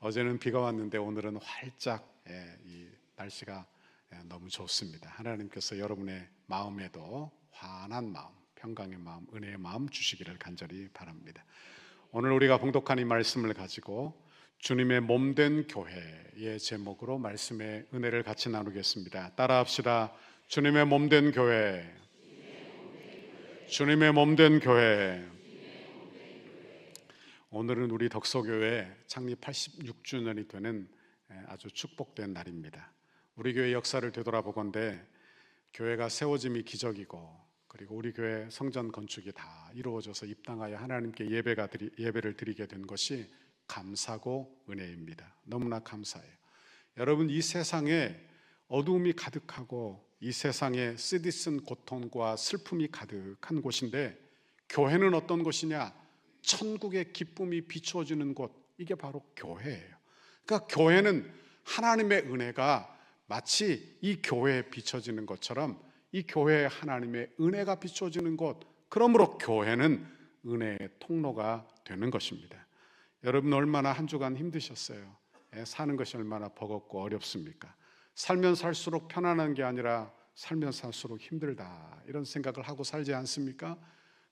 어제는 비가 왔는데 오늘은 활짝 이 날씨가 너무 좋습니다. 하나님께서 여러분의 마음에도 환한 마음, 평강의 마음, 은혜의 마음 주시기를 간절히 바랍니다. 오늘 우리가 봉독한 이 말씀을 가지고 주님의 몸된 교회의 제목으로 말씀의 은혜를 같이 나누겠습니다. 따라합시다. 주님의 몸된 교회, 주님의 몸된 교회. 오늘은 우리 덕소교회 창립 86주년이 되는 아주 축복된 날입니다. 우리 교회 역사를 되돌아보건대 교회가 세워짐이 기적이고, 그리고 우리 교회 성전 건축이 다 이루어져서 입당하여 하나님께 예배를 드리게 된 것이 감사고 은혜입니다. 너무나 감사해요. 여러분, 이 세상에 어두움이 가득하고 이 세상에 쓰디쓴 고통과 슬픔이 가득한 곳인데, 교회는 어떤 곳이냐? 천국의 기쁨이 비추어지는 곳, 이게 바로 교회예요. 그러니까 교회는 하나님의 은혜가 마치 이 교회에 비춰지는 것처럼 이 교회에 하나님의 은혜가 비춰지는 곳, 그러므로 교회는 은혜의 통로가 되는 것입니다. 여러분, 얼마나 한 주간 힘드셨어요? 사는 것이 얼마나 버겁고 어렵습니까? 살면 살수록 편안한 게 아니라 살면 살수록 힘들다, 이런 생각을 하고 살지 않습니까?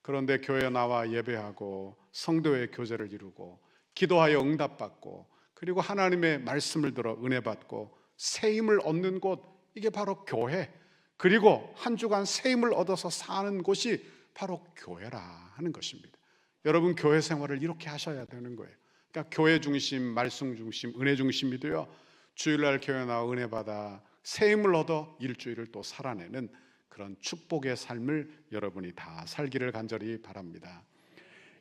그런데 교회에 나와 예배하고 성도의 교제를 이루고 기도하여 응답받고, 그리고 하나님의 말씀을 들어 은혜 받고 새 힘을 얻는 곳, 이게 바로 교회. 그리고 한 주간 새 힘을 얻어서 사는 곳이 바로 교회라 하는 것입니다. 여러분, 교회 생활을 이렇게 하셔야 되는 거예요. 그러니까 교회 중심, 말씀 중심, 은혜 중심이 되어 주일날 교회 나와 은혜 받아 새 힘을 얻어 일주일을 또 살아내는 그런 축복의 삶을 여러분이 다 살기를 간절히 바랍니다.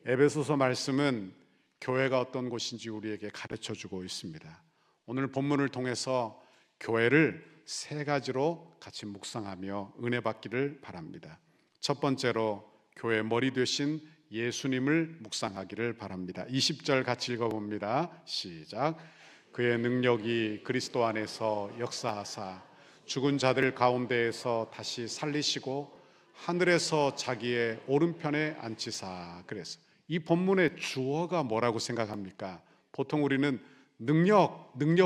에베소서 말씀은 교회가 어떤 곳인지 우리에게 가르쳐주고 있습니다. 오늘 본문을 통해서 교회를 세 가지로 같이 묵상하며 은혜 받기를 바랍니다. 첫 번째로 교회 머리 되신 예수님을 묵상하기를 바랍니다. 20절 같이 읽어봅니다. 시작. 그의 능력이 그리스도 안에서 역사하사 죽은 자들 가운데에서 다시 살리시고 하늘에서 자기의 오른편에 앉히사. 그래서 이 본문의 주어가 뭐라고 생각합니까? 보통 우리는 능력이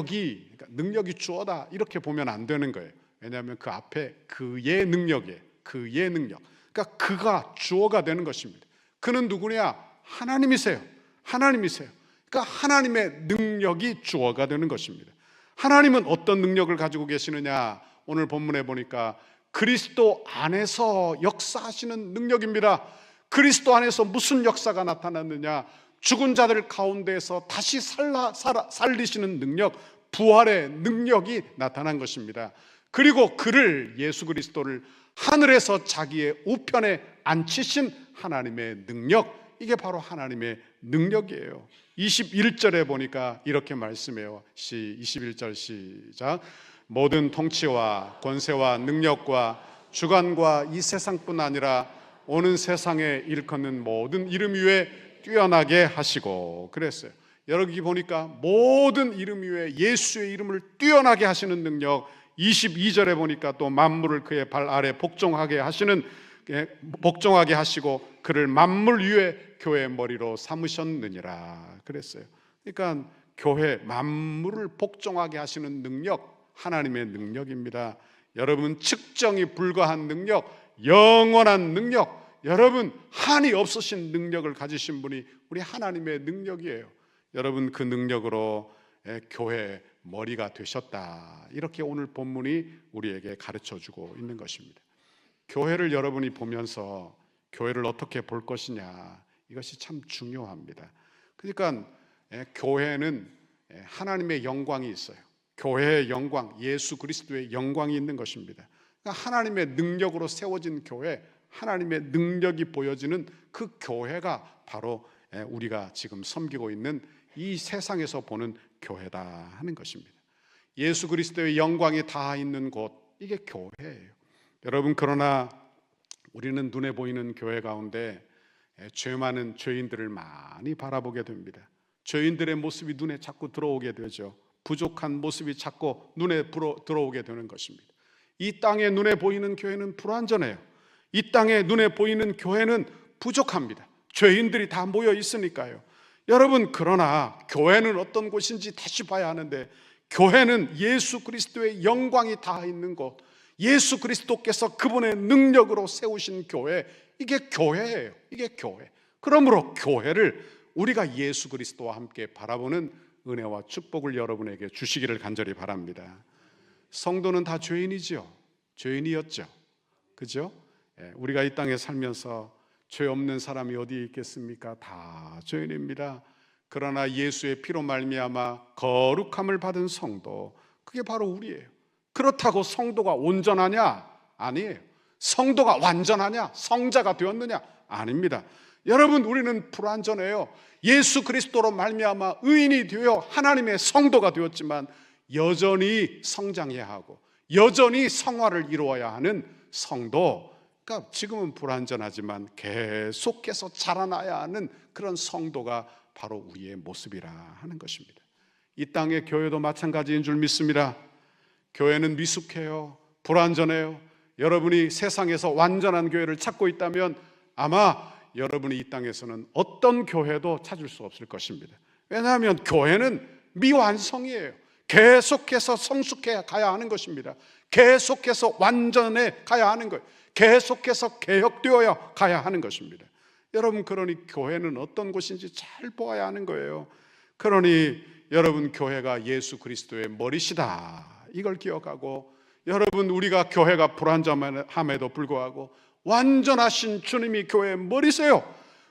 주어다, 이렇게 보면 안 되는 거예요. 왜냐하면 그 앞에 그의 능력이에요. 그의 능력. 그러니까 그가 주어가 되는 것입니다. 그는 누구냐? 하나님이세요. 하나님이세요. 그러니까 하나님의 능력이 주어가 되는 것입니다. 하나님은 어떤 능력을 가지고 계시느냐? 오늘 본문에 보니까 그리스도 안에서 역사하시는 능력입니다. 그리스도 안에서 무슨 역사가 나타났느냐? 죽은 자들 가운데에서 다시 살리시는 능력, 부활의 능력이 나타난 것입니다. 그리고 그를, 예수 그리스도를 하늘에서 자기의 우편에 앉히신 하나님의 능력, 이게 바로 하나님의 능력이에요. 21절에 보니까 이렇게 말씀해요. 21절 시작. 모든 통치와 권세와 능력과 주관과 이 세상뿐 아니라 오는 세상에 일컫는 모든 이름 위에 뛰어나게 하시고. 그랬어요. 여기 보니까 모든 이름 위에 예수의 이름을 뛰어나게 하시는 능력. 22절에 보니까 또 만물을 그의 발 아래 복종하게 하시고 그를 만물 위에 교회의 머리로 삼으셨느니라. 그랬어요. 그러니까 교회 만물을 복종하게 하시는 능력, 하나님의 능력입니다. 여러분, 측정이 불가한 능력, 영원한 능력, 여러분 한이 없으신 능력을 가지신 분이 우리 하나님의 능력이에요. 여러분, 그 능력으로 교회 머리가 되셨다, 이렇게 오늘 본문이 우리에게 가르쳐주고 있는 것입니다. 교회를 여러분이 보면서 교회를 어떻게 볼 것이냐, 이것이 참 중요합니다. 그러니까 교회는 하나님의 영광이 있어요. 교회의 영광, 예수 그리스도의 영광이 있는 것입니다. 그러니까 하나님의 능력으로 세워진 교회, 하나님의 능력이 보여지는 그 교회가 바로 우리가 지금 섬기고 있는 이 세상에서 보는 교회다 하는 것입니다. 예수 그리스도의 영광이 다 있는 곳, 이게 교회예요. 여러분, 그러나 우리는 눈에 보이는 교회 가운데 죄 많은 죄인들을 많이 바라보게 됩니다. 죄인들의 모습이 눈에 자꾸 들어오게 되죠. 부족한 모습이 자꾸 눈에 들어오게 되는 것입니다. 이 땅에 눈에 보이는 교회는 불완전해요. 이 땅에 눈에 보이는 교회는 부족합니다. 죄인들이 다 모여 있으니까요. 여러분, 그러나 교회는 어떤 곳인지 다시 봐야 하는데, 교회는 예수 그리스도의 영광이 다 있는 곳, 예수 그리스도께서 그분의 능력으로 세우신 교회, 이게 교회예요. 이게 교회. 그러므로 교회를 우리가 예수 그리스도와 함께 바라보는 은혜와 축복을 여러분에게 주시기를 간절히 바랍니다. 성도는 다 죄인이죠. 죄인이었죠. 그죠? 우리가 이 땅에 살면서 죄 없는 사람이 어디 있겠습니까? 다 죄인입니다. 그러나 예수의 피로 말미암아 거룩함을 받은 성도, 그게 바로 우리예요. 그렇다고 성도가 온전하냐? 아니에요. 성도가 완전하냐? 성자가 되었느냐? 아닙니다. 여러분, 우리는 불완전해요. 예수 그리스도로 말미암아 의인이 되어 하나님의 성도가 되었지만 여전히 성장해야 하고 여전히 성화를 이루어야 하는 성도, 그러니까 지금은 불완전하지만 계속해서 자라나야 하는 그런 성도가 바로 우리의 모습이라 하는 것입니다. 이 땅의 교회도 마찬가지인 줄 믿습니다. 교회는 미숙해요. 불완전해요. 여러분이 세상에서 완전한 교회를 찾고 있다면 아마 여러분이 이 땅에서는 어떤 교회도 찾을 수 없을 것입니다. 왜냐하면 교회는 미완성이에요. 계속해서 성숙해 가야 하는 것입니다. 계속해서 완전해 가야 하는 거예요. 계속해서 개혁되어야 가야 하는 것입니다. 여러분, 그러니 교회는 어떤 곳인지 잘 보아야 하는 거예요. 그러니 여러분, 교회가 예수 그리스도의 머리시다, 이걸 기억하고, 여러분, 우리가 교회가 불완전함에도 불구하고 완전하신 주님이 교회의 머리세요.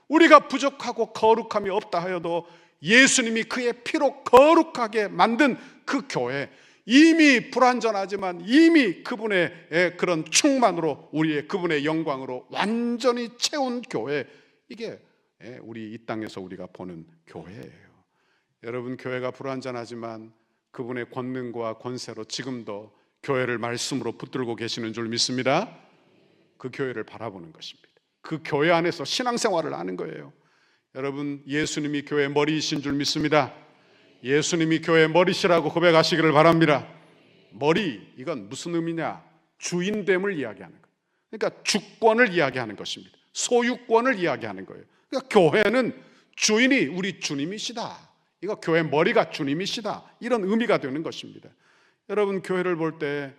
우리가 부족하고 거룩함이 없다 하여도 예수님이 그의 피로 거룩하게 만든 그 교회, 이미 불완전하지만 이미 그분의 그런 충만으로, 우리의 그분의 영광으로 완전히 채운 교회, 이게 우리 이 땅에서 우리가 보는 교회예요. 여러분, 교회가 불완전하지만 그분의 권능과 권세로 지금도 교회를 말씀으로 붙들고 계시는 줄 믿습니다. 그 교회를 바라보는 것입니다. 그 교회 안에서 신앙생활을 하는 거예요. 여러분, 예수님이 교회의 머리이신 줄 믿습니다. 예수님이 교회의 머리시라고 고백하시기를 바랍니다. 머리, 이건 무슨 의미냐? 주인됨을 이야기하는 거예요. 그러니까 주권을 이야기하는 것입니다. 소유권을 이야기하는 거예요. 그러니까 교회는 주인이 우리 주님이시다, 이거 교회 머리가 주님이시다, 이런 의미가 되는 것입니다. 여러분, 교회를 볼 때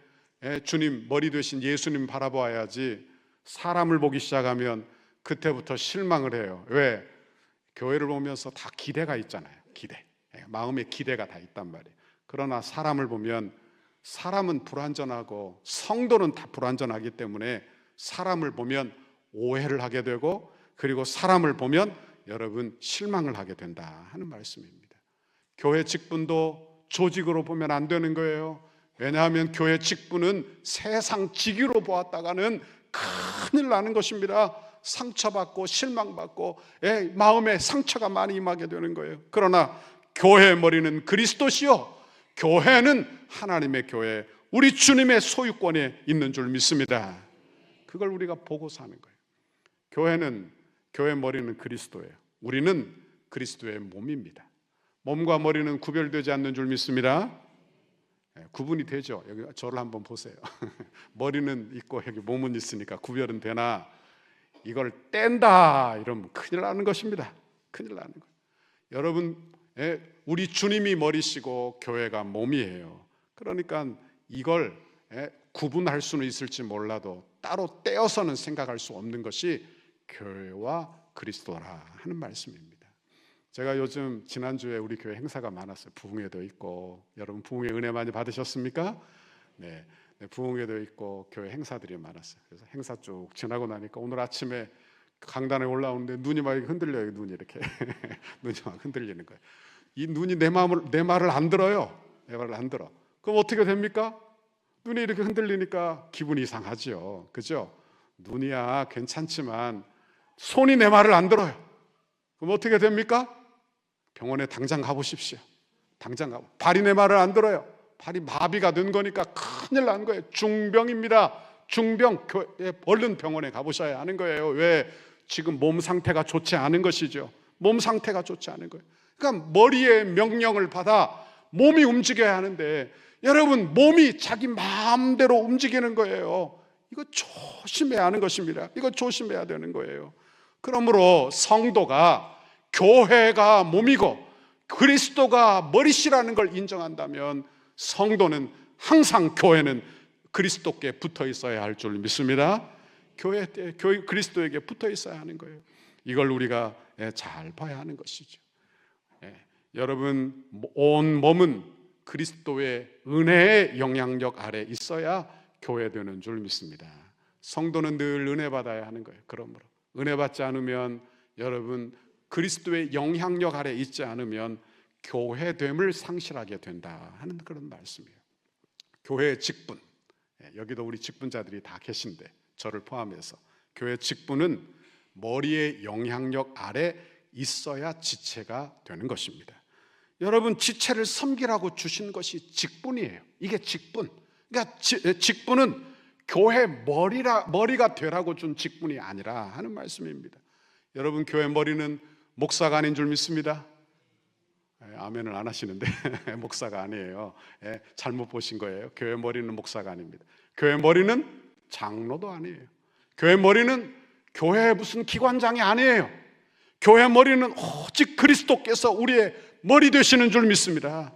주님, 머리 되신 예수님 바라봐야지, 사람을 보기 시작하면 그때부터 실망을 해요. 왜? 교회를 보면서 다 기대가 있잖아요. 기대, 마음에 기대가 다 있단 말이에요. 그러나 사람을 보면, 사람은 불완전하고 성도는 다 불완전하기 때문에 사람을 보면 오해를 하게 되고, 그리고 사람을 보면 여러분 실망을 하게 된다 하는 말씀입니다. 교회 직분도 조직으로 보면 안 되는 거예요. 왜냐하면 교회 직분은 세상 직위로 보았다가는 큰일 나는 것입니다. 상처받고 실망받고 마음에 상처가 많이 임하게 되는 거예요. 그러나 교회의 머리는 그리스도시요, 교회는 하나님의 교회, 우리 주님의 소유권에 있는 줄 믿습니다. 그걸 우리가 보고 사는 거예요. 교회의 머리는 그리스도예요. 우리는 그리스도의 몸입니다. 몸과 머리는 구별되지 않는 줄 믿습니다. 구분이 되죠. 여기 저를 한번 보세요. 머리는 있고 여기 몸은 있으니까 구별은 되나, 이걸 뗀다 이러면 큰일 나는 것입니다. 큰일 나는 거예요. 여러분, 우리 주님이 머리시고 교회가 몸이에요. 그러니까 이걸 구분할 수는 있을지 몰라도 따로 떼어서는 생각할 수 없는 것이 교회와 그리스도라 하는 말씀입니다. 제가 요즘 지난주에 우리 교회 행사가 많았어요. 부흥회도 있고, 여러분 부흥회 은혜 많이 받으셨습니까? 네, 부흥회도 있고 교회 행사들이 많았어요. 그래서 행사 쭉 지나고 나니까 오늘 아침에 강단에 올라오는데 눈이 막 흔들려요. 눈이 이렇게 눈이 막 흔들리는 거예요. 이 눈이 내 말을 안 들어요. 내 말을 안 들어. 그럼 어떻게 됩니까? 눈이 이렇게 흔들리니까 기분이 이상하죠. 그죠? 눈이야 괜찮지만 손이 내 말을 안 들어요. 그럼 어떻게 됩니까? 병원에 당장 가보십시오. 당장 가보. 발이 내 말을 안 들어요. 발이 마비가 된 거니까 큰일 난 거예요. 중병입니다. 중병. 얼른 병원에 가보셔야 하는 거예요. 왜? 지금 몸 상태가 좋지 않은 것이죠. 몸 상태가 좋지 않은 거예요. 그러니까 머리의 명령을 받아 몸이 움직여야 하는데, 여러분, 몸이 자기 마음대로 움직이는 거예요. 이거 조심해야 하는 것입니다. 이거 조심해야 되는 거예요. 그러므로 성도가 교회가 몸이고 그리스도가 머리시라는 걸 인정한다면 성도는 항상, 교회는 그리스도께 붙어 있어야 할 줄 믿습니다. 교회 그리스도에게 붙어 있어야 하는 거예요. 이걸 우리가 잘 봐야 하는 것이죠. 여러분, 온 몸은 그리스도의 은혜의 영향력 아래 있어야 교회 되는 줄 믿습니다. 성도는 늘 은혜 받아야 하는 거예요. 그러므로 은혜 받지 않으면, 여러분, 그리스도의 영향력 아래 있지 않으면 교회됨을 상실하게 된다 하는 그런 말씀이에요. 교회의 직분, 여기도 우리 직분자들이 다 계신데 저를 포함해서 교회 직분은 머리의 영향력 아래 있어야 지체가 되는 것입니다. 여러분, 지체를 섬기라고 주신 것이 직분이에요. 이게 직분. 그러니까 직분은 교회 머리가 되라고 준 직분이 아니라 하는 말씀입니다. 여러분, 교회 머리는 목사가 아닌 줄 믿습니다. 아멘을 안 하시는데 목사가 아니에요. 잘못 보신 거예요. 교회 머리는 목사가 아닙니다. 교회 머리는 장로도 아니에요. 교회 머리는 교회의 무슨 기관장이 아니에요. 교회 머리는 오직 그리스도께서 우리의 머리 되시는 줄 믿습니다.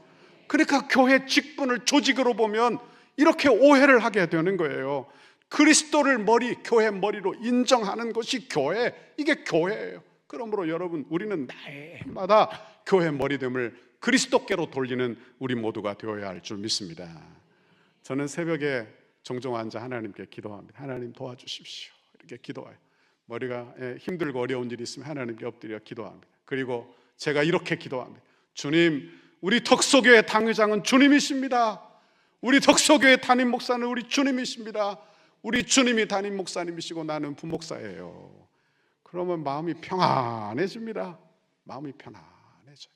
그러니까 교회 직분을 조직으로 보면 이렇게 오해를 하게 되는 거예요. 그리스도를 교회 머리로 인정하는 것이 교회, 이게 교회예요. 그러므로 여러분, 우리는 날마다 교회 머리됨을 그리스도께로 돌리는 우리 모두가 되어야 할 줄 믿습니다. 저는 새벽에 종종 앉아 하나님께 기도합니다. 하나님 도와주십시오. 이렇게 기도해요. 머리가 힘들고 어려운 일이 있으면 하나님께 엎드려 기도합니다. 그리고 제가 이렇게 기도합니다. 주님, 우리 덕소교회 당회장은 주님이십니다. 우리 덕소교회 담임 목사는 우리 주님이십니다. 우리 주님이 담임 목사님이시고 나는 부목사예요. 그러면 마음이 평안해집니다. 마음이 편안해져요.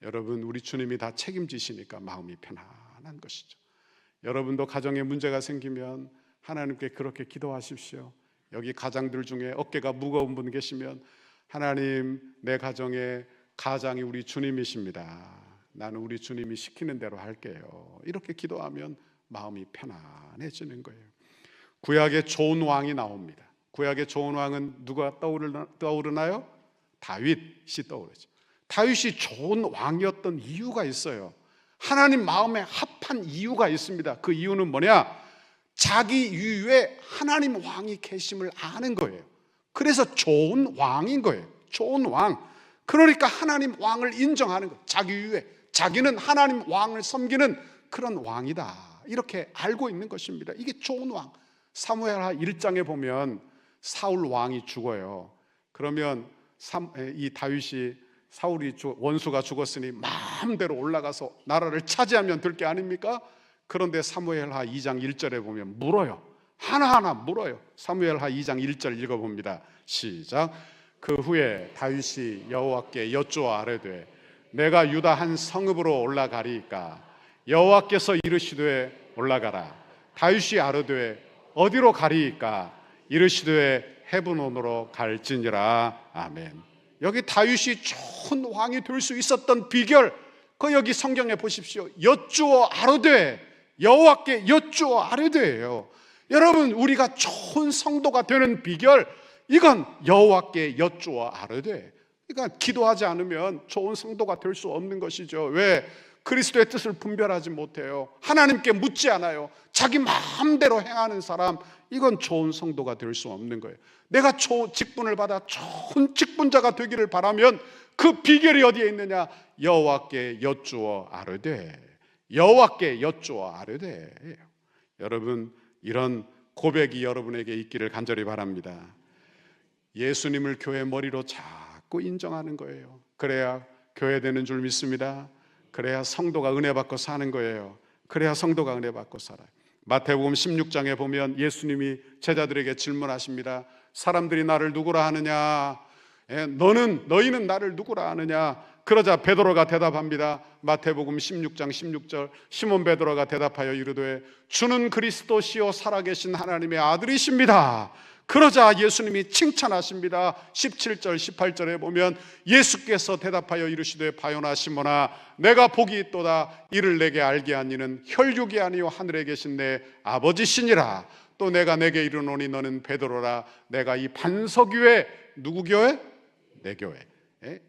여러분, 우리 주님이 다 책임지시니까 마음이 편안한 것이죠. 여러분도 가정에 문제가 생기면 하나님께 그렇게 기도하십시오. 여기 가장들 중에 어깨가 무거운 분 계시면, 하나님, 내 가정의 가장이 우리 주님이십니다. 나는 우리 주님이 시키는 대로 할게요. 이렇게 기도하면 마음이 편안해지는 거예요. 구약에 좋은 왕이 나옵니다. 구약의 좋은 왕은 누가 떠오르나요? 다윗이 떠오르죠. 다윗이 좋은 왕이었던 이유가 있어요. 하나님 마음에 합한 이유가 있습니다. 그 이유는 뭐냐? 자기 위에 하나님 왕이 계심을 아는 거예요. 그래서 좋은 왕인 거예요. 좋은 왕. 그러니까 하나님 왕을 인정하는 거예요. 자기 위에, 자기는 하나님 왕을 섬기는 그런 왕이다, 이렇게 알고 있는 것입니다. 이게 좋은 왕. 사무엘하 1장에 보면 사울 왕이 죽어요. 그러면 이 다윗이, 원수가 죽었으니 마음대로 올라가서 나라를 차지하면 될 게 아닙니까? 그런데 사무엘하 2장 1절에 보면 물어요. 하나하나 물어요. 사무엘하 2장 1절 읽어봅니다. 시작. 그 후에 다윗이 여호와께 여쭈어 아뢰되 내가 유다 한 성읍으로 올라가리이까? 여호와께서 이르시되 올라가라. 다윗이 아뢰되 어디로 가리이까? 이르시되 헤브론으로 갈지니라. 아멘. 여기 다윗이 좋은 왕이 될 수 있었던 비결, 그 여기 성경에 보십시오. 여쭈어 아뢰되, 여호와께 여쭈어 아뢰되예요. 여러분, 우리가 좋은 성도가 되는 비결, 이건 여호와께 여쭈어 아뢰되. 그러니까 기도하지 않으면 좋은 성도가 될 수 없는 것이죠. 왜? 그리스도의 뜻을 분별하지 못해요. 하나님께 묻지 않아요. 자기 마음대로 행하는 사람, 이건 좋은 성도가 될 수 없는 거예요. 내가 직분을 받아 좋은 직분자가 되기를 바라면 그 비결이 어디에 있느냐? 여호와께 여쭈어 아뢰되, 여호와께 여쭈어 아뢰되. 여러분, 이런 고백이 여러분에게 있기를 간절히 바랍니다. 예수님을 교회 머리로 자꾸 인정하는 거예요. 그래야 교회 되는 줄 믿습니다. 그래야 성도가 은혜 받고 사는 거예요. 그래야 성도가 은혜 받고 살아요. 마태복음 16장에 보면 예수님이 제자들에게 질문하십니다. 사람들이 나를 누구라 하느냐? 너희는 나를 누구라 하느냐? 그러자 베드로가 대답합니다. 마태복음 16장 16절, 시몬 베드로가 대답하여 이르되 주는 그리스도시요 살아계신 하나님의 아들이십니다. 그러자 예수님이 칭찬하십니다. 17절 18절에 보면 예수께서 대답하여 이르시되 바요나 시몬아 내가 복이 있도다. 이를 내게 알게 한 이는 혈육이 아니요 하늘에 계신 내 아버지시니라. 또 내가 내게 이르노니 너는 베드로라. 내가 이 반석 위에, 누구 교회? 내 교회,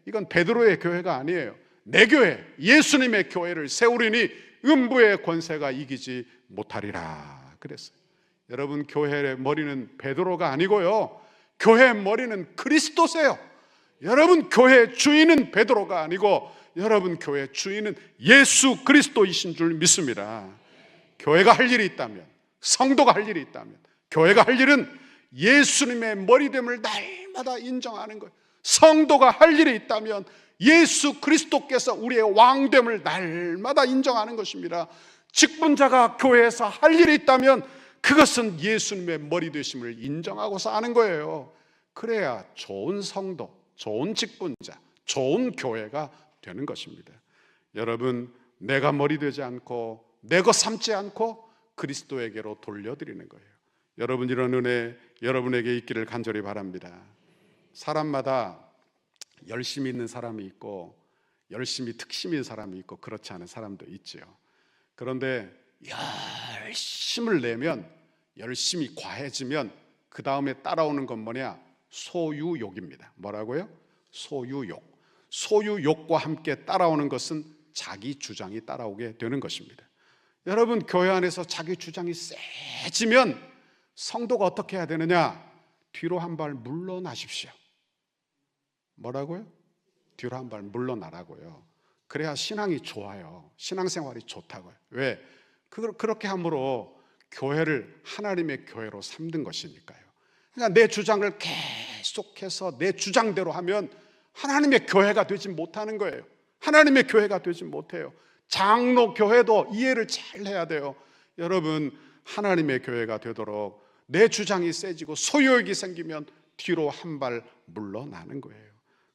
이건 베드로의 교회가 아니에요. 내 교회, 예수님의 교회를 세우리니 음부의 권세가 이기지 못하리라 그랬어요. 여러분, 교회의 머리는 베드로가 아니고요, 교회의 머리는 그리스도세요. 여러분, 교회의 주인은 베드로가 아니고 여러분, 교회의 주인은 예수 그리스도이신 줄 믿습니다. 교회가 할 일이 있다면, 성도가 할 일이 있다면, 교회가 할 일은 예수님의 머리됨을 날마다 인정하는 거예요. 성도가 할 일이 있다면 예수 그리스도께서 우리의 왕됨을 날마다 인정하는 것입니다. 직분자가 교회에서 할 일이 있다면 그것은 예수님의 머리 되심을 인정하고 사는 거예요. 그래야 좋은 성도, 좋은 직분자, 좋은 교회가 되는 것입니다. 여러분, 내가 머리 되지 않고 내 것 삼지 않고 그리스도에게로 돌려드리는 거예요. 여러분, 이런 은혜 여러분에게 있기를 간절히 바랍니다. 사람마다 열심히 있는 사람이 있고 열심히 특심인 사람이 있고 그렇지 않은 사람도 있죠. 그런데 열심을 내면, 열심히 과해지면 그 다음에 따라오는 건 뭐냐? 소유욕입니다. 뭐라고요? 소유욕. 소유욕과 함께 따라오는 것은 자기 주장이 따라오게 되는 것입니다. 여러분, 교회 안에서 자기 주장이 세지면 성도가 어떻게 해야 되느냐? 뒤로 한 발 물러나십시오. 뭐라고요? 뒤로 한 발 물러나라고요. 그래야 신앙이 좋아요. 신앙생활이 좋다고요. 왜? 그렇게 함으로 교회를 하나님의 교회로 삼는 것이니까요. 그러니까 내 주장을 계속해서 내 주장대로 하면 하나님의 교회가 되지 못하는 거예요. 하나님의 교회가 되지 못해요. 장로 교회도 이해를 잘 해야 돼요. 여러분, 하나님의 교회가 되도록 내 주장이 세지고 소유욕이 생기면 뒤로 한 발 물러나는 거예요.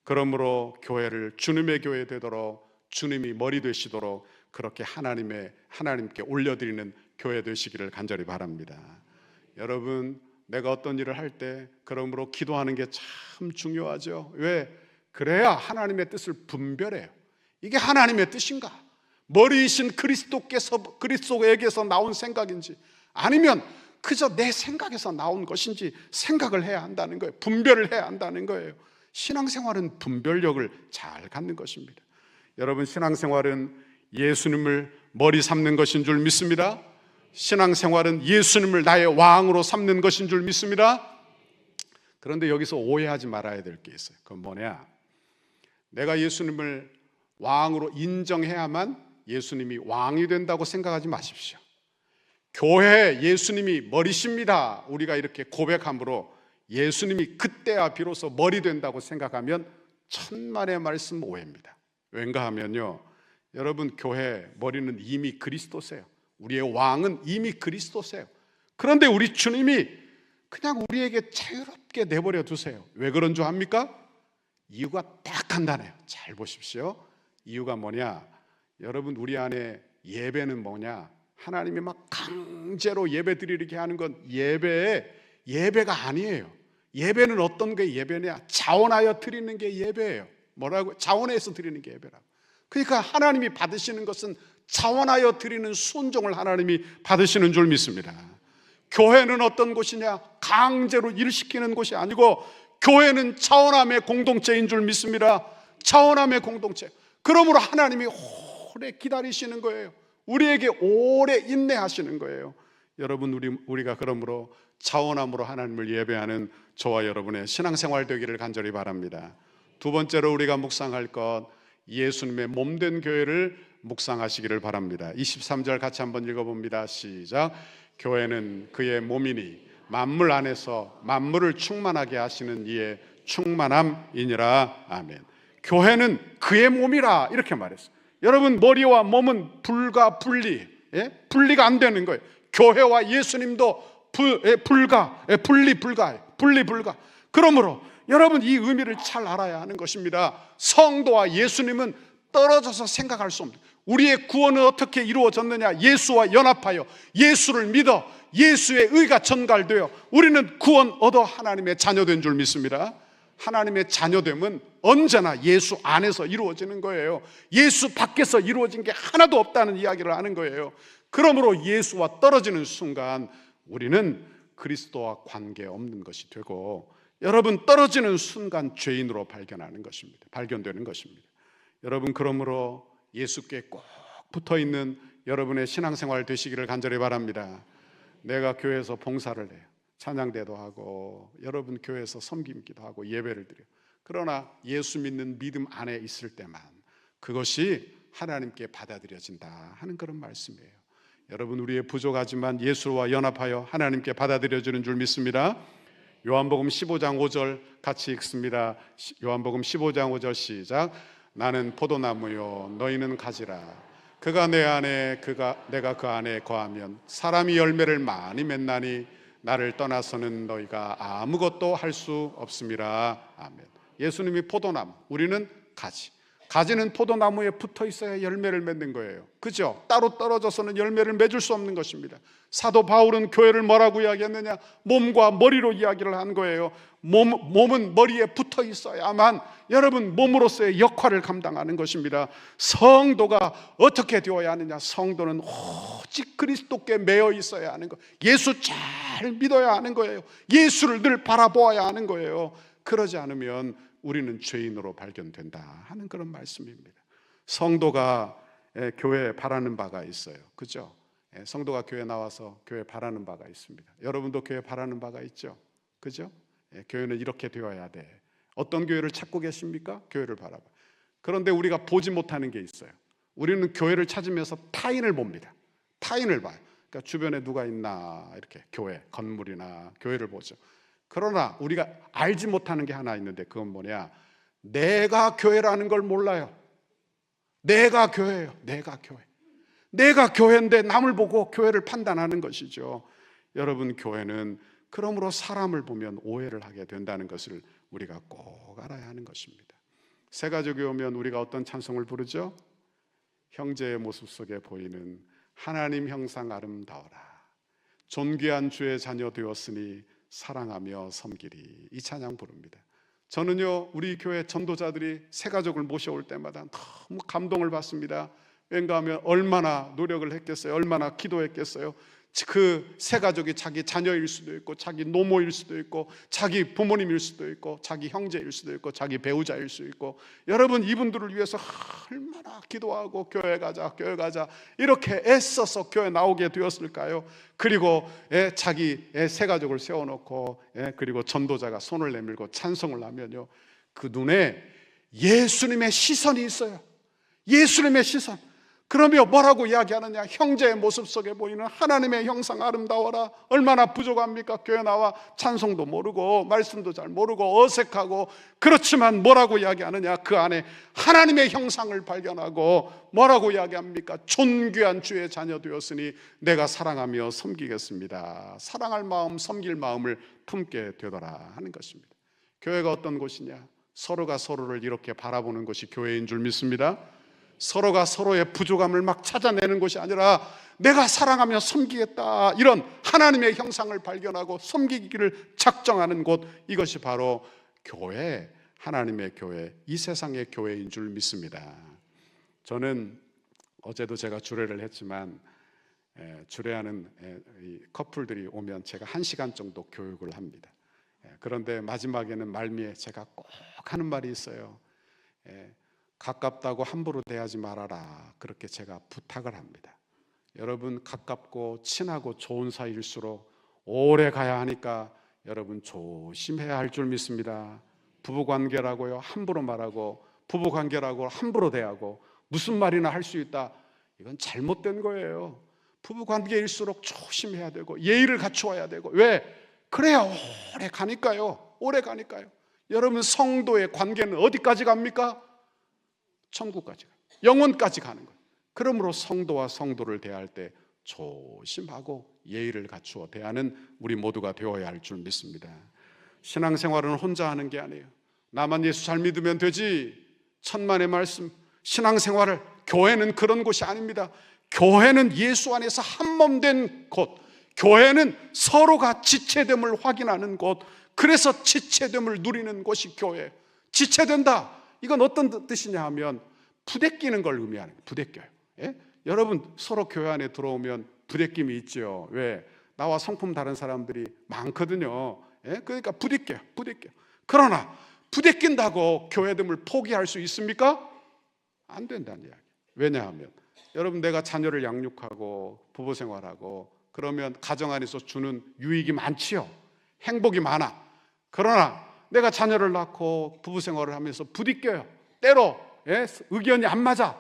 그러므로 교회를 주님의 교회 되도록, 주님이 머리 되시도록 그렇게 하나님께 올려드리는 교회 되시기를 간절히 바랍니다. 여러분, 내가 어떤 일을 할 때 그러므로 기도하는 게 참 중요하죠. 왜? 그래야 하나님의 뜻을 분별해요. 이게 하나님의 뜻인가? 머리이신 그리스도에게서 나온 생각인지, 아니면 그저 내 생각에서 나온 것인지 생각을 해야 한다는 거예요. 분별을 해야 한다는 거예요. 신앙생활은 분별력을 잘 갖는 것입니다. 여러분, 신앙생활은 예수님을 머리 삼는 것인 줄 믿습니다. 신앙생활은 예수님을 나의 왕으로 삼는 것인 줄 믿습니다. 그런데 여기서 오해하지 말아야 될 게 있어요. 그건 뭐냐? 내가 예수님을 왕으로 인정해야만 예수님이 왕이 된다고 생각하지 마십시오. 교회 예수님이 머리십니다, 우리가 이렇게 고백함으로 예수님이 그때야 비로소 머리 된다고 생각하면 천만의 말씀 오해입니다. 왠가 하면요, 여러분, 교회 머리는 이미 그리스도세요. 우리의 왕은 이미 그리스도세요. 그런데 우리 주님이 그냥 우리에게 자유롭게 내버려 두세요. 왜 그런 줄 압니까? 이유가 딱 간단해요. 잘 보십시오. 이유가 뭐냐? 여러분, 우리 안에 예배는 뭐냐? 하나님이 막 강제로 예배 드리게 하는 건 예배가 아니에요. 예배는 어떤 게 예배냐? 자원하여 드리는 게 예배예요. 뭐라고? 자원해서 드리는 게 예배라고. 그러니까 하나님이 받으시는 것은 자원하여 드리는 순종을 하나님이 받으시는 줄 믿습니다. 교회는 어떤 곳이냐? 강제로 일시키는 곳이 아니고 교회는 자원함의 공동체인 줄 믿습니다. 자원함의 공동체. 그러므로 하나님이 오래 기다리시는 거예요. 우리에게 오래 인내하시는 거예요. 여러분, 우리가 그러므로 자원함으로 하나님을 예배하는 저와 여러분의 신앙생활 되기를 간절히 바랍니다. 두 번째로 우리가 묵상할 것, 예수님의 몸된 교회를 묵상하시기를 바랍니다. 23절 같이 한번 읽어봅니다. 시작. 교회는 그의 몸이니 만물 안에서 만물을 충만하게 하시는 이의 충만함이니라. 아멘. 교회는 그의 몸이라 이렇게 말했어요. 여러분, 머리와 몸은 분리가 안 되는 거예요. 교회와 예수님도 분리 불가. 그러므로 여러분, 이 의미를 잘 알아야 하는 것입니다. 성도와 예수님은 떨어져서 생각할 수 없는, 우리의 구원은 어떻게 이루어졌느냐? 예수와 연합하여 예수를 믿어 예수의 의가 전갈되어 우리는 구원 얻어 하나님의 자녀된 줄 믿습니다. 하나님의 자녀됨은 언제나 예수 안에서 이루어지는 거예요. 예수 밖에서 이루어진 게 하나도 없다는 이야기를 하는 거예요. 그러므로 예수와 떨어지는 순간 우리는 그리스도와 관계없는 것이 되고, 여러분, 떨어지는 순간 죄인으로 발견되는 것입니다. 여러분, 그러므로 예수께 꼭 붙어있는 여러분의 신앙생활 되시기를 간절히 바랍니다. 내가 교회에서 봉사를 해요. 찬양대도 하고 여러분 교회에서 섬김기도 하고 예배를 드려요. 그러나 예수 믿는 믿음 안에 있을 때만 그것이 하나님께 받아들여진다 하는 그런 말씀이에요. 여러분, 우리의 부족하지만 예수와 연합하여 하나님께 받아들여지는 줄 믿습니다. 요한복음 15장 5절 같이 읽습니다. 요한복음 15장 5절 시작. 나는 포도나무요 너희는 가지라. 그가 내 안에 내가 그 안에 거하면 사람이 열매를 많이 맺나니 나를 떠나서는 너희가 아무것도 할 수 없음이라. 아멘. 예수님이 포도나무, 우리는 가지. 가지는 포도나무에 붙어 있어야 열매를 맺는 거예요. 그죠? 따로 떨어져서는 열매를 맺을 수 없는 것입니다. 사도 바울은 교회를 뭐라고 이야기했느냐? 몸과 머리로 이야기를 한 거예요. 몸은 머리에 붙어 있어야만 여러분 몸으로서의 역할을 감당하는 것입니다. 성도가 어떻게 되어야 하느냐? 성도는 오직 그리스도께 매여 있어야 하는 거. 예수 잘 믿어야 하는 거예요. 예수를 늘 바라보아야 하는 거예요. 그러지 않으면 우리는 죄인으로 발견된다 하는 그런 말씀입니다. 성도가 교회에 바라는 바가 있어요. 그죠? 성도가 교회에 나와서 교회에 바라는 바가 있습니다. 여러분도 교회에 바라는 바가 있죠? 그죠? 교회는 이렇게 되어야 돼. 어떤 교회를 찾고 계십니까? 교회를 바라봐. 그런데 우리가 보지 못하는 게 있어요. 우리는 교회를 찾으면서 타인을 봅니다. 타인을 봐요. 그러니까 주변에 누가 있나, 이렇게 교회, 건물이나 교회를 보죠. 그러나 우리가 알지 못하는 게 하나 있는데 그건 뭐냐? 내가 교회라는 걸 몰라요. 내가 교회예요. 내가 교회. 내가 교회인데 남을 보고 교회를 판단하는 것이죠. 여러분, 교회는 그러므로 사람을 보면 오해를 하게 된다는 것을 우리가 꼭 알아야 하는 것입니다. 새가족이 오면 우리가 어떤 찬송을 부르죠? 형제의 모습 속에 보이는 하나님 형상 아름다워라. 존귀한 주의 자녀 되었으니 사랑하며 섬기리. 이 찬양 부릅니다. 저는요, 우리 교회 전도자들이 새가족을 모셔올 때마다 너무 감동을 받습니다. 왠가 하면 얼마나 노력을 했겠어요? 얼마나 기도했겠어요? 그 새가족이 자기 자녀일 수도 있고 자기 노모일 수도 있고 자기 부모님일 수도 있고 자기 형제일 수도 있고 자기 배우자일 수도 있고, 여러분 이분들을 위해서 얼마나 기도하고 교회 가자 이렇게 애써서 교회 나오게 되었을까요? 그리고 자기 새가족을 세워놓고 그리고 전도자가 손을 내밀고 찬송을 하면요, 그 눈에 예수님의 시선이 있어요. 예수님의 시선. 그러며 뭐라고 이야기하느냐? 형제의 모습 속에 보이는 하나님의 형상 아름다워라. 얼마나 부족합니까? 교회 나와 찬송도 모르고 말씀도 잘 모르고 어색하고, 그렇지만 뭐라고 이야기하느냐? 그 안에 하나님의 형상을 발견하고 뭐라고 이야기합니까? 존귀한 주의 자녀 되었으니 내가 사랑하며 섬기겠습니다. 사랑할 마음, 섬길 마음을 품게 되더라 하는 것입니다. 교회가 어떤 곳이냐? 서로가 서로를 이렇게 바라보는 것이 교회인 줄 믿습니다. 서로가 서로의 부족함을 막 찾아내는 것이 아니라 내가 사랑하며 섬기겠다, 이런 하나님의 형상을 발견하고 섬기기를 작정하는 곳, 이것이 바로 교회, 하나님의 교회, 이 세상의 교회인 줄 믿습니다. 저는 어제도 제가 주례를 했지만 주례하는 커플들이 오면 제가 1시간 정도 교육을 합니다. 그런데 마지막에는 말미에 제가 꼭 하는 말이 있어요. 가깝다고 함부로 대하지 말아라, 그렇게 제가 부탁을 합니다. 여러분, 가깝고 친하고 좋은 사이일수록 오래 가야 하니까 여러분 조심해야 할 줄 믿습니다. 부부관계라고요 함부로 말하고, 부부관계라고 함부로 대하고 무슨 말이나 할 수 있다, 이건 잘못된 거예요. 부부관계일수록 조심해야 되고 예의를 갖추어야 되고. 왜? 그래야 오래 가니까요. 오래 가니까요. 여러분, 성도의 관계는 어디까지 갑니까? 천국까지 가요. 영원까지 가는 거예요. 그러므로 성도와 성도를 대할 때 조심하고 예의를 갖추어 대하는 우리 모두가 되어야 할 줄 믿습니다. 신앙생활은 혼자 하는 게 아니에요. 나만 예수 잘 믿으면 되지, 천만의 말씀. 신앙생활을, 교회는 그런 곳이 아닙니다. 교회는 예수 안에서 한몸된 곳, 교회는 서로가 지체됨을 확인하는 곳, 그래서 지체됨을 누리는 곳이 교회. 지체된다, 이건 어떤 뜻이냐 하면 부대끼는 걸 의미하는 거예요. 부대껴요. 여러분, 서로 교회 안에 들어오면 부대낌이 있죠. 왜? 나와 성품 다른 사람들이 많거든요. 그러니까 부딪혀요. 그러나 부딪힌다고 교회됨을 포기할 수 있습니까? 안 된다는 이야기. 왜냐하면 여러분, 내가 자녀를 양육하고 부부 생활하고 그러면 가정 안에서 주는 유익이 많지요. 행복이 많아. 그러나 내가 자녀를 낳고 부부 생활을 하면서 부딪혀요. 때로 의견이 안 맞아.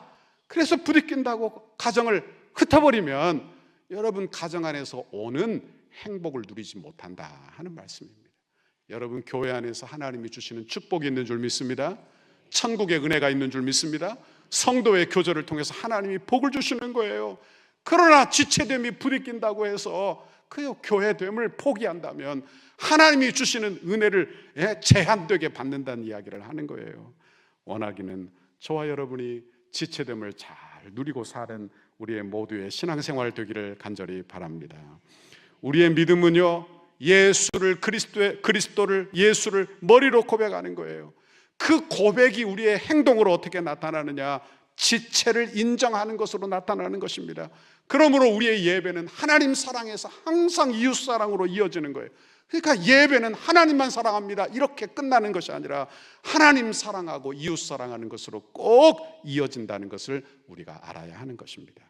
그래서 부딪힌다고 가정을 흩어버리면 여러분, 가정 안에서 오는 행복을 누리지 못한다 하는 말씀입니다. 여러분, 교회 안에서 하나님이 주시는 축복이 있는 줄 믿습니다. 천국의 은혜가 있는 줄 믿습니다. 성도의 교제를 통해서 하나님이 복을 주시는 거예요. 그러나 지체됨이 부딪힌다고 해서 그 교회됨을 포기한다면 하나님이 주시는 은혜를 제한되게 받는다는 이야기를 하는 거예요. 원하기는 저와 여러분이 지체됨을 잘 누리고 사는 우리의 모두의 신앙생활 되기를 간절히 바랍니다. 우리의 믿음은요, 그리스도를 예수를 머리로 고백하는 거예요. 그 고백이 우리의 행동으로 어떻게 나타나느냐? 지체를 인정하는 것으로 나타나는 것입니다. 그러므로 우리의 예배는 하나님 사랑에서 항상 이웃 사랑으로 이어지는 거예요. 그러니까 예배는 하나님만 사랑합니다 이렇게 끝나는 것이 아니라 하나님 사랑하고 이웃 사랑하는 것으로 꼭 이어진다는 것을 우리가 알아야 하는 것입니다.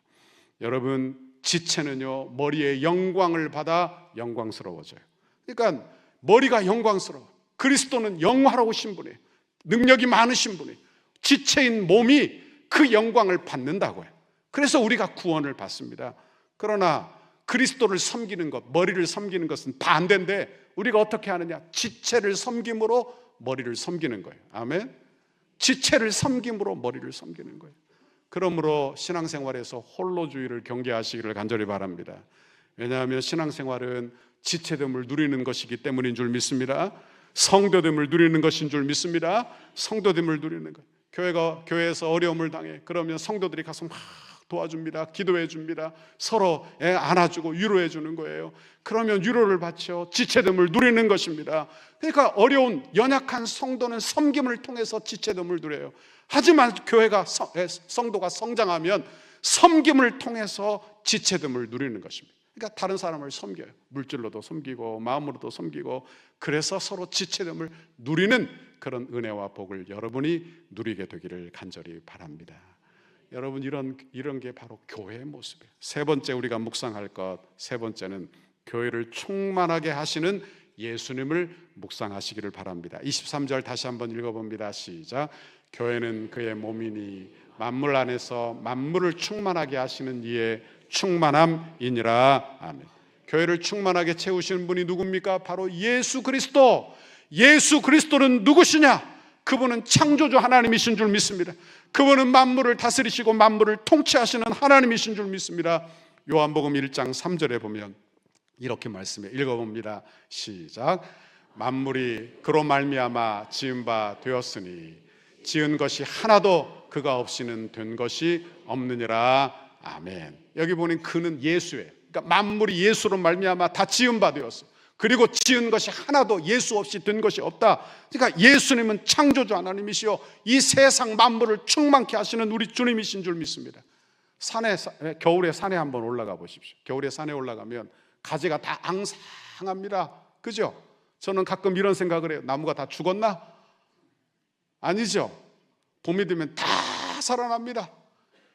여러분, 지체는요, 머리의 영광을 받아 영광스러워져요. 그러니까 머리가 영광스러워. 그리스도는 영화로우신 분이에요. 능력이 많으신 분이에요. 지체인 몸이 그 영광을 받는다고요. 그래서 우리가 구원을 받습니다. 그러나 그리스도를 섬기는 것, 머리를 섬기는 것은 반대인데 우리가 어떻게 하느냐? 지체를 섬김으로 머리를 섬기는 거예요. 아멘. 지체를 섬김으로 머리를 섬기는 거예요. 그러므로 신앙생활에서 홀로주의를 경계하시기를 간절히 바랍니다. 왜냐하면 신앙생활은 지체됨을 누리는 것이기 때문인 줄 믿습니다. 성도됨을 누리는 것인 줄 믿습니다. 성도됨을 누리는 것. 교회에서 어려움을 당해. 그러면 성도들이 가서 막 도와줍니다. 기도해 줍니다. 서로 안아주고 위로해 주는 거예요. 그러면 위로를 받죠. 지체됨을 누리는 것입니다. 그러니까 어려운 연약한 성도는 섬김을 통해서 지체됨을 누려요. 하지만 교회가 성도가 성장하면 섬김을 통해서 지체됨을 누리는 것입니다. 그러니까 다른 사람을 섬겨요. 물질로도 섬기고 마음으로도 섬기고, 그래서 서로 지체됨을 누리는 그런 은혜와 복을 여러분이 누리게 되기를 간절히 바랍니다. 여러분, 이런 게 바로 교회의 모습이에요. 세 번째 우리가 묵상할 것, 세 번째는 교회를 충만하게 하시는 예수님을 묵상하시기를 바랍니다. 23절 다시 한번 읽어봅니다. 시작. 교회는 그의 몸이니 만물 안에서 만물을 충만하게 하시는 이의 충만함이니라. 아멘. 교회를 충만하게 채우시는 분이 누굽니까? 바로 예수 그리스도. 예수 그리스도는 누구시냐? 그분은 창조주 하나님이신 줄 믿습니다. 그분은 만물을 다스리시고 만물을 통치하시는 하나님이신 줄 믿습니다. 요한복음 1장 3절에 보면 이렇게 말씀해 읽어봅니다. 시작. 만물이 그로 말미암아 지은 바 되었으니 지은 것이 하나도 그가 없이는 된 것이 없느니라. 아멘. 여기 보니 그는 예수예요. 그러니까 만물이 예수로 말미암아 다 지은 바 되었어요. 그리고 지은 것이 하나도 예수 없이 된 것이 없다. 그러니까 예수님은 창조주 하나님이시요 이 세상 만물을 충만케 하시는 우리 주님이신 줄 믿습니다. 겨울에 산에 한번 올라가 보십시오. 겨울에 산에 올라가면 가지가 다 앙상합니다. 그죠? 저는 가끔 이런 생각을 해요. 나무가 다 죽었나? 아니죠. 봄이 되면 다 살아납니다.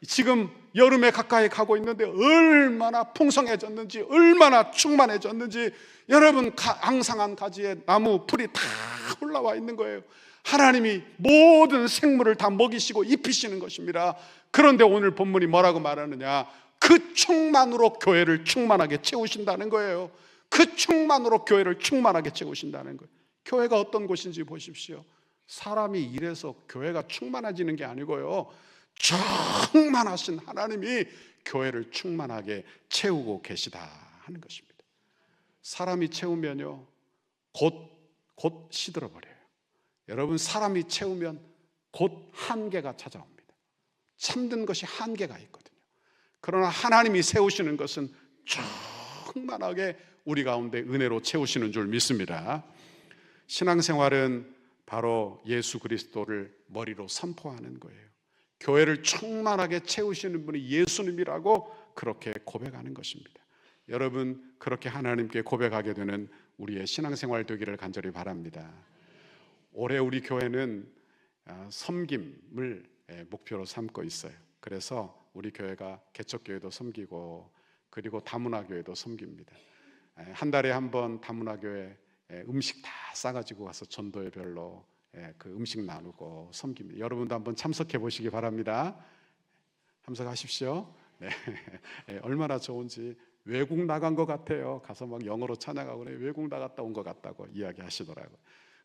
지금 여름에 가까이 가고 있는데 얼마나 풍성해졌는지, 얼마나 충만해졌는지, 여러분 앙상한 가지에 나무 풀이 다 올라와 있는 거예요. 하나님이 모든 생물을 다 먹이시고 입히시는 것입니다. 그런데 오늘 본문이 뭐라고 말하느냐? 그 충만으로 교회를 충만하게 채우신다는 거예요. 그 충만으로 교회를 충만하게 채우신다는 거예요. 교회가 어떤 곳인지 보십시오. 사람이 이래서 교회가 충만해지는 게 아니고요, 충만하신 하나님이 교회를 충만하게 채우고 계시다 하는 것입니다. 사람이 채우면요 곧 시들어버려요. 여러분, 사람이 채우면 곧 한계가 찾아옵니다. 참된 것이 한계가 있거든요. 그러나 하나님이 세우시는 것은 충만하게 우리 가운데 은혜로 채우시는 줄 믿습니다. 신앙생활은 바로 예수 그리스도를 머리로 선포하는 거예요. 교회를 충만하게 채우시는 분이 예수님이라고 그렇게 고백하는 것입니다. 여러분, 그렇게 하나님께 고백하게 되는 우리의 신앙생활 되기를 간절히 바랍니다. 올해 우리 교회는 섬김을 목표로 삼고 있어요. 그래서 우리 교회가 개척교회도 섬기고 그리고 다문화교회도 섬깁니다. 한 달에 한 번 다문화교회 음식 다 싸가지고 가서 전도회별로 그 음식 나누고 섬깁니다. 여러분도 한번 참석해 보시기 바랍니다. 참석하십시오. 네. 얼마나 좋은지. 외국 나간 것 같아요. 가서 막 영어로 찬양하고 그래. 외국 나갔다 온 것 같다고 이야기하시더라고요.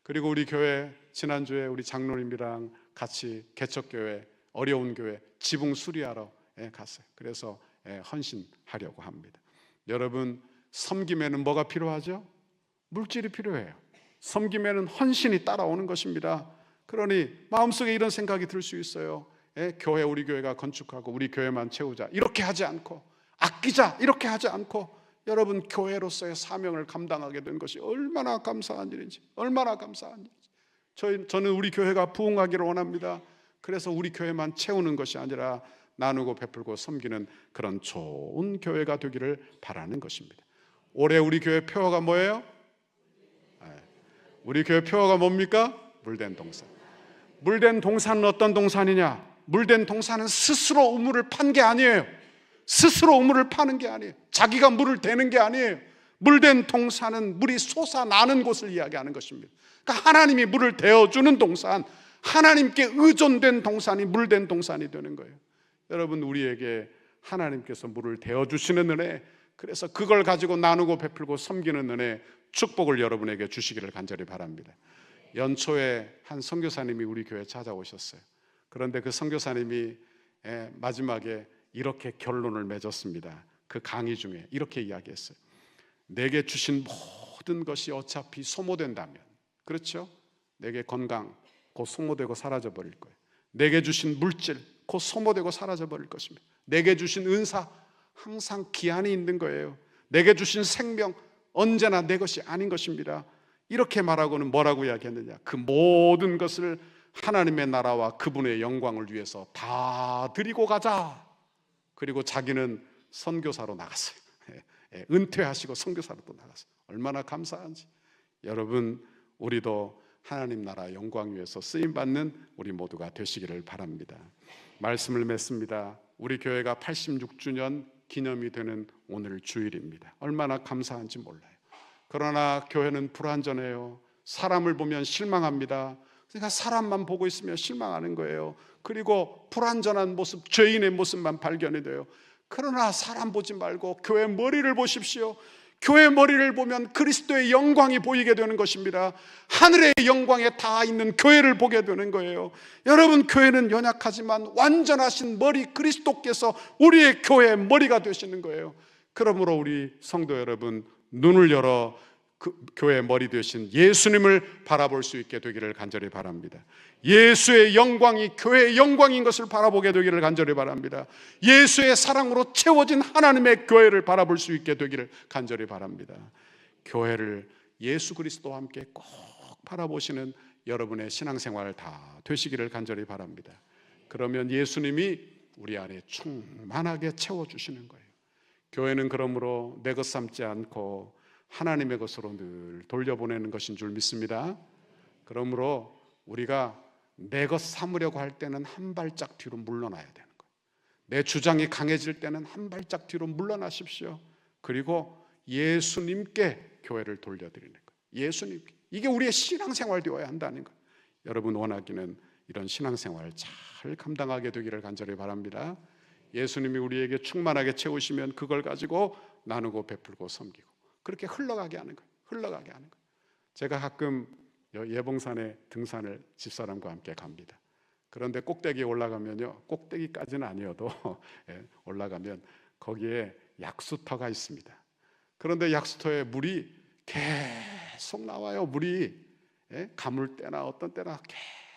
그리고 우리 교회 지난주에 우리 장로님이랑 같이 개척교회 어려운 교회 지붕 수리하러 갔어요. 그래서 헌신하려고 합니다. 여러분, 섬김에는 뭐가 필요하죠? 물질이 필요해요. 섬김에는 헌신이 따라오는 것입니다. 그러니 마음속에 이런 생각이 들 수 있어요. 교회, 우리 교회가 건축하고 우리 교회만 채우자 이렇게 하지 않고, 아끼자 이렇게 하지 않고, 여러분 교회로서의 사명을 감당하게 된 것이 얼마나 감사한 일인지, 얼마나 감사한 일인지. 저는 우리 교회가 부흥하기를 원합니다. 그래서 우리 교회만 채우는 것이 아니라 나누고 베풀고 섬기는 그런 좋은 교회가 되기를 바라는 것입니다. 올해 우리 교회 표어가 뭐예요? 우리 교회 표어가 뭡니까? 물된 동산. 물된 동산은 어떤 동산이냐? 물된 동산은 스스로 우물을 판 게 아니에요. 스스로 우물을 파는 게 아니에요. 자기가 물을 대는 게 아니에요. 물된 동산은 물이 솟아나는 곳을 이야기하는 것입니다. 그러니까 하나님이 물을 대어주는 동산, 하나님께 의존된 동산이 물된 동산이 되는 거예요. 여러분, 우리에게 하나님께서 물을 대어주시는 은혜, 그래서 그걸 가지고 나누고 베풀고 섬기는 은혜, 축복을 여러분에게 주시기를 간절히 바랍니다. 연초에 한 선교사님이 우리 교회에 찾아오셨어요. 그런데 그 선교사님이 마지막에 이렇게 결론을 맺었습니다. 그 강의 중에 이렇게 이야기했어요. 내게 주신 모든 것이 어차피 소모된다면, 그렇죠? 내게 건강 곧 소모되고 사라져버릴 거예요. 내게 주신 물질 곧 소모되고 사라져버릴 것입니다. 내게 주신 은사 항상 기한이 있는 거예요. 내게 주신 생명 언제나 내 것이 아닌 것입니다. 이렇게 말하고는 뭐라고 이야기했느냐? 그 모든 것을 하나님의 나라와 그분의 영광을 위해서 다 드리고 가자. 그리고 자기는 선교사로 나갔어요. 은퇴하시고 선교사로 또 나갔어요. 얼마나 감사한지. 여러분, 우리도 하나님 나라 영광 위해서 쓰임받는 우리 모두가 되시기를 바랍니다. 말씀을 맺습니다. 우리 교회가 86주년 기념이 되는 오늘 주일입니다. 얼마나 감사한지 몰라요. 그러나 교회는 불완전해요. 사람을 보면 실망합니다. 그러니까 사람만 보고 있으면 실망하는 거예요. 그리고 불완전한 모습, 죄인의 모습만 발견이 돼요. 그러나 사람 보지 말고 교회 머리를 보십시오. 교회 머리를 보면 그리스도의 영광이 보이게 되는 것입니다. 하늘의 영광에 다 있는 교회를 보게 되는 거예요. 여러분, 교회는 연약하지만 완전하신 머리 그리스도께서 우리의 교회의 머리가 되시는 거예요. 그러므로 우리 성도 여러분, 눈을 열어 그 교회의 머리 되신 예수님을 바라볼 수 있게 되기를 간절히 바랍니다. 예수의 영광이 교회의 영광인 것을 바라보게 되기를 간절히 바랍니다. 예수의 사랑으로 채워진 하나님의 교회를 바라볼 수 있게 되기를 간절히 바랍니다. 교회를 예수 그리스도와 함께 꼭 바라보시는 여러분의 신앙생활 다 되시기를 간절히 바랍니다. 그러면 예수님이 우리 안에 충만하게 채워주시는 거예요. 교회는 그러므로 내 것 삼지 않고 하나님의 것으로 늘 돌려보내는 것인 줄 믿습니다. 그러므로 우리가 내 것 삼으려고 할 때는 한 발짝 뒤로 물러나야 되는 거예요. 내 주장이 강해질 때는 한 발짝 뒤로 물러나십시오. 그리고 예수님께 교회를 돌려드리는 거예요. 예수님께. 이게 우리의 신앙생활 되어야 한다는 거예요. 여러분 원하기는 이런 신앙생활 잘 감당하게 되기를 간절히 바랍니다. 예수님이 우리에게 충만하게 채우시면 그걸 가지고 나누고 베풀고 섬기고 그렇게 흘러가게 하는 거예요. 흘러가게 하는 거예요. 제가 가끔 예봉산에 등산을 집사람과 함께 갑니다. 그런데 꼭대기에 올라가면요, 꼭대기까지는 아니어도 올라가면 거기에 약수터가 있습니다. 그런데 약수터에 물이 계속 나와요. 물이 가물 때나 어떤 때나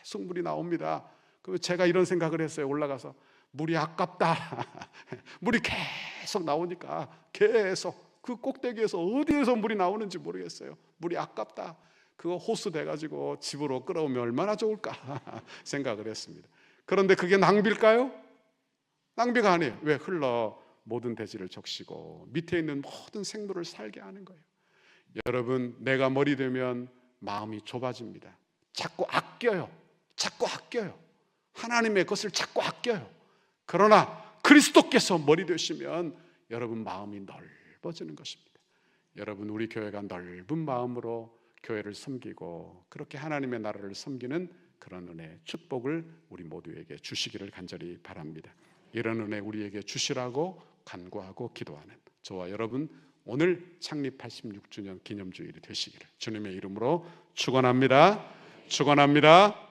계속 물이 나옵니다. 그래서 제가 이런 생각을 했어요. 올라가서 물이 아깝다. 물이 계속 나오니까 계속 그 꼭대기에서 어디에서 물이 나오는지 모르겠어요. 물이 아깝다. 그거 호수 돼가지고 집으로 끌어오면 얼마나 좋을까 생각을 했습니다. 그런데 그게 낭비일까요? 낭비가 아니에요. 왜? 흘러 모든 대지를 적시고 밑에 있는 모든 생물을 살게 하는 거예요. 여러분, 내가 머리 되면 마음이 좁아집니다. 자꾸 아껴요. 자꾸 아껴요. 하나님의 것을 자꾸 아껴요. 그러나 그리스도께서 머리 되시면 여러분 마음이 넓어지는 것입니다. 여러분, 우리 교회가 넓은 마음으로 교회를 섬기고 그렇게 하나님의 나라를 섬기는 그런 은혜, 축복을 우리 모두에게 주시기를 간절히 바랍니다. 이런 은혜 우리에게 주시라고 간구하고 기도하는 저와 여러분, 오늘 창립 86주년 기념주일이 되시기를 주님의 이름으로 축원합니다. 축원합니다.